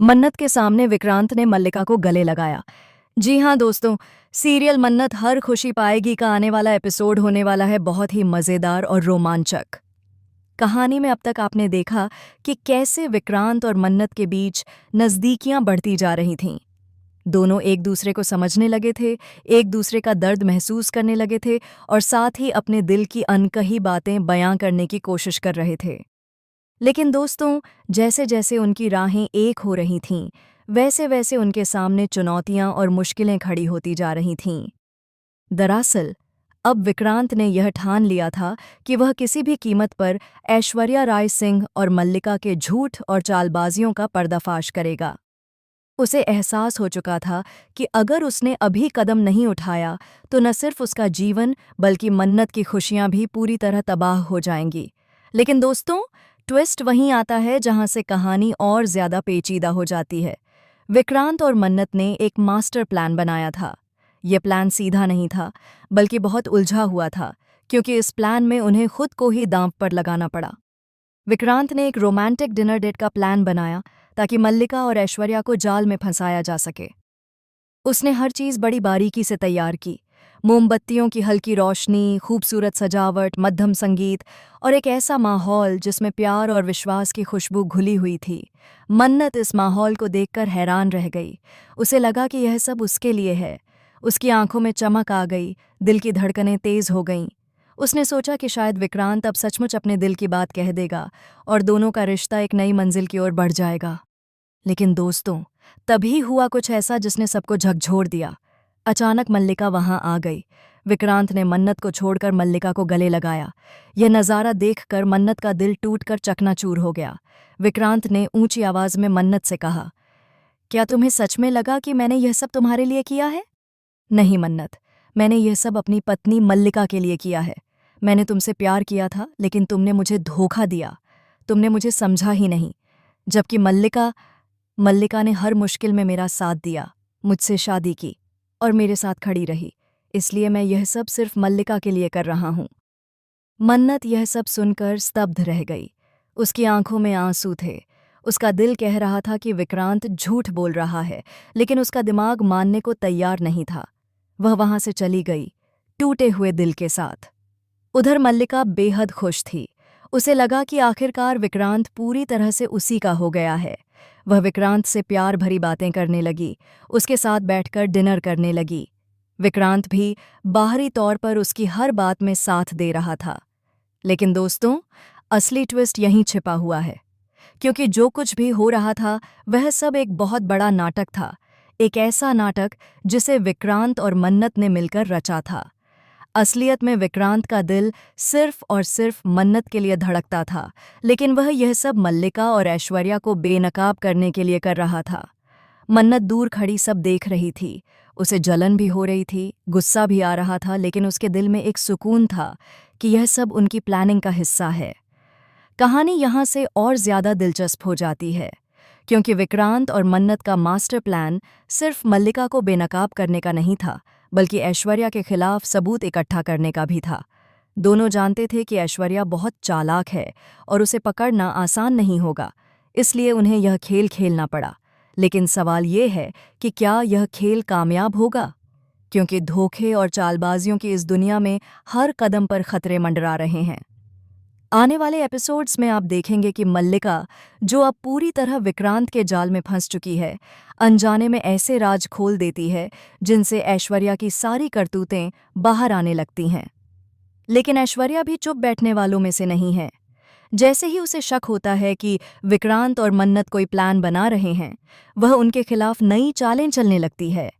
मन्नत के सामने विक्रांत ने मल्लिका को गले लगाया। जी हाँ दोस्तों, सीरियल मन्नत हर खुशी पाएगी का आने वाला एपिसोड होने वाला है बहुत ही मज़ेदार और रोमांचक। कहानी में अब तक आपने देखा कि कैसे विक्रांत और मन्नत के बीच नज़दीकियां बढ़ती जा रही थीं। दोनों एक दूसरे को समझने लगे थे, एक दूसरे का दर्द महसूस करने लगे थे और साथ ही अपने दिल की अनकही बातें बयां करने की कोशिश कर रहे थे। लेकिन दोस्तों, जैसे जैसे उनकी राहें एक हो रही थीं, वैसे वैसे उनके सामने चुनौतियां और मुश्किलें खड़ी होती जा रही थीं। दरअसल, अब विक्रांत ने यह ठान लिया था कि वह किसी भी कीमत पर ऐश्वर्या राय सिंह और मल्लिका के झूठ और चालबाजियों का पर्दाफाश करेगा। उसे एहसास हो चुका था कि अगर उसने अभी कदम नहीं उठाया तो न सिर्फ उसका जीवन बल्कि मन्नत की खुशियां भी पूरी तरह तबाह हो जाएंगी। लेकिन दोस्तों, ट्विस्ट वहीं आता है जहां से कहानी और ज्यादा पेचीदा हो जाती है। विक्रांत और मन्नत ने एक मास्टर प्लान बनाया था। यह प्लान सीधा नहीं था, बल्कि बहुत उलझा हुआ था, क्योंकि इस प्लान में उन्हें खुद को ही दांव पर लगाना पड़ा। विक्रांत ने एक रोमांटिक डिनर डेट का प्लान बनाया ताकि मल्लिका और ऐश्वर्या को जाल में फंसाया जा सके। उसने हर चीज़ बड़ी बारीकी से तैयार की। मोमबत्तियों की हल्की रोशनी, खूबसूरत सजावट, मध्यम संगीत और एक ऐसा माहौल जिसमें प्यार और विश्वास की खुशबू घुली हुई थी। मन्नत इस माहौल को देखकर हैरान रह गई। उसे लगा कि यह सब उसके लिए है। उसकी आंखों में चमक आ गई, दिल की धड़कनें तेज हो गईं। उसने सोचा कि शायद विक्रांत अब सचमुच अपने दिल की बात कह देगा और दोनों का रिश्ता एक नई मंजिल की ओर बढ़ जाएगा। लेकिन दोस्तों, तभी हुआ कुछ ऐसा जिसने सबको झकझोर दिया। अचानक मल्लिका वहां आ गई। विक्रांत ने मन्नत को छोड़कर मल्लिका को गले लगाया। यह नज़ारा देखकर मन्नत का दिल टूटकर चकनाचूर हो गया। विक्रांत ने ऊंची आवाज में मन्नत से कहा, क्या तुम्हें सच में लगा कि मैंने यह सब तुम्हारे लिए किया है? नहीं मन्नत, मैंने यह सब अपनी पत्नी मल्लिका के लिए किया है। मैंने तुमसे प्यार किया था, लेकिन तुमने मुझे धोखा दिया। तुमने मुझे समझा ही नहीं। जबकि मल्लिका मल्लिका ने हर मुश्किल में मेरा साथ दिया, मुझसे शादी की और मेरे साथ खड़ी रही। इसलिए मैं यह सब सिर्फ मल्लिका के लिए कर रहा हूं। मन्नत यह सब सुनकर स्तब्ध रह गई। उसकी आंखों में आंसू थे। उसका दिल कह रहा था कि विक्रांत झूठ बोल रहा है, लेकिन उसका दिमाग मानने को तैयार नहीं था। वह वहां से चली गई, टूटे हुए दिल के साथ। उधर मल्लिका बेहद खुश थी। उसे लगा कि आखिरकार विक्रांत पूरी तरह से उसी का हो गया है। वह विक्रांत से प्यार भरी बातें करने लगी, उसके साथ बैठकर डिनर करने लगी। विक्रांत भी बाहरी तौर पर उसकी हर बात में साथ दे रहा था। लेकिन दोस्तों, असली ट्विस्ट यहीं छिपा हुआ है, क्योंकि जो कुछ भी हो रहा था वह सब एक बहुत बड़ा नाटक था। एक ऐसा नाटक जिसे विक्रांत और मन्नत ने मिलकर रचा था। असलियत में विक्रांत का दिल सिर्फ और सिर्फ मन्नत के लिए धड़कता था, लेकिन वह यह सब मल्लिका और ऐश्वर्या को बेनकाब करने के लिए कर रहा था। मन्नत दूर खड़ी सब देख रही थी। उसे जलन भी हो रही थी, गुस्सा भी आ रहा था, लेकिन उसके दिल में एक सुकून था कि यह सब उनकी प्लानिंग का हिस्सा है। कहानी यहाँ से और ज़्यादा दिलचस्प हो जाती है, क्योंकि विक्रांत और मन्नत का मास्टर प्लान सिर्फ मल्लिका को बेनकाब करने का नहीं था, बल्कि ऐश्वर्या के खिलाफ सबूत इकट्ठा करने का भी था। दोनों जानते थे कि ऐश्वर्या बहुत चालाक है और उसे पकड़ना आसान नहीं होगा, इसलिए उन्हें यह खेल खेलना पड़ा। लेकिन सवाल ये है कि क्या यह खेल कामयाब होगा? क्योंकि धोखे और चालबाजियों की इस दुनिया में हर कदम पर खतरे मंडरा रहे हैं। आने वाले एपिसोड्स में आप देखेंगे कि मल्लिका, जो अब पूरी तरह विक्रांत के जाल में फंस चुकी है, अनजाने में ऐसे राज खोल देती है जिनसे ऐश्वर्या की सारी करतूतें बाहर आने लगती हैं। लेकिन ऐश्वर्या भी चुप बैठने वालों में से नहीं है। जैसे ही उसे शक होता है कि विक्रांत और मन्नत कोई प्लान बना रहे हैं, वह उनके खिलाफ नई चालें चलने लगती है।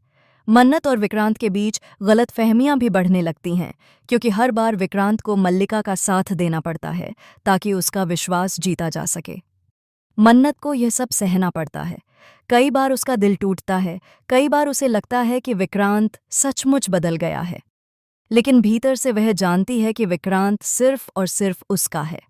मन्नत और विक्रांत के बीच गलतफहमियां भी बढ़ने लगती हैं, क्योंकि हर बार विक्रांत को मल्लिका का साथ देना पड़ता है ताकि उसका विश्वास जीता जा सके। मन्नत को यह सब सहना पड़ता है। कई बार उसका दिल टूटता है, कई बार उसे लगता है कि विक्रांत सचमुच बदल गया है, लेकिन भीतर से वह जानती है कि विक्रांत सिर्फ और सिर्फ उसका है।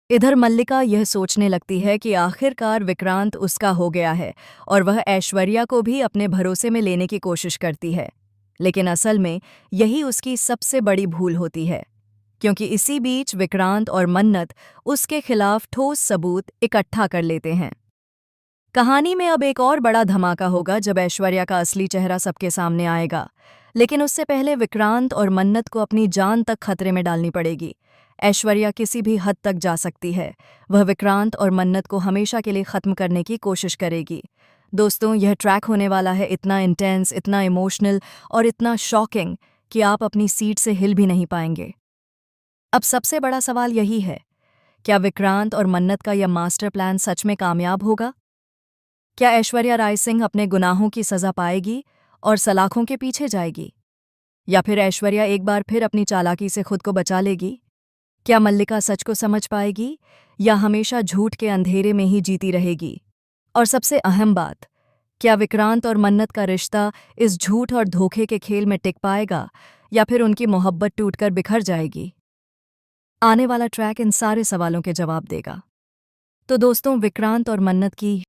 इधर मल्लिका यह सोचने लगती है कि आखिरकार विक्रांत उसका हो गया है और वह ऐश्वर्या को भी अपने भरोसे में लेने की कोशिश करती है। लेकिन असल में यही उसकी सबसे बड़ी भूल होती है, क्योंकि इसी बीच विक्रांत और मन्नत उसके खिलाफ ठोस सबूत इकट्ठा कर लेते हैं। कहानी में अब एक और बड़ा धमाका होगा जब ऐश्वर्या का असली चेहरा सबके सामने आएगा। लेकिन उससे पहले विक्रांत और मन्नत को अपनी जान तक खतरे में डालनी पड़ेगी। ऐश्वर्या किसी भी हद तक जा सकती है। वह विक्रांत और मन्नत को हमेशा के लिए खत्म करने की कोशिश करेगी। दोस्तों, यह ट्रैक होने वाला है इतना इंटेंस, इतना इमोशनल और इतना शॉकिंग कि आप अपनी सीट से हिल भी नहीं पाएंगे। अब सबसे बड़ा सवाल यही है, क्या विक्रांत और मन्नत का यह मास्टर प्लान सच में कामयाब होगा? क्या ऐश्वर्या राय सिंह अपने गुनाहों की सजा पाएगी और सलाखों के पीछे जाएगी? या फिर ऐश्वर्या एक बार फिर अपनी चालाकी से खुद को बचा लेगी? क्या मल्लिका सच को समझ पाएगी या हमेशा झूठ के अंधेरे में ही जीती रहेगी? और सबसे अहम बात, क्या विक्रांत और मन्नत का रिश्ता इस झूठ और धोखे के खेल में टिक पाएगा या फिर उनकी मोहब्बत टूटकर बिखर जाएगी? आने वाला ट्रैक इन सारे सवालों के जवाब देगा। तो दोस्तों, विक्रांत और मन्नत की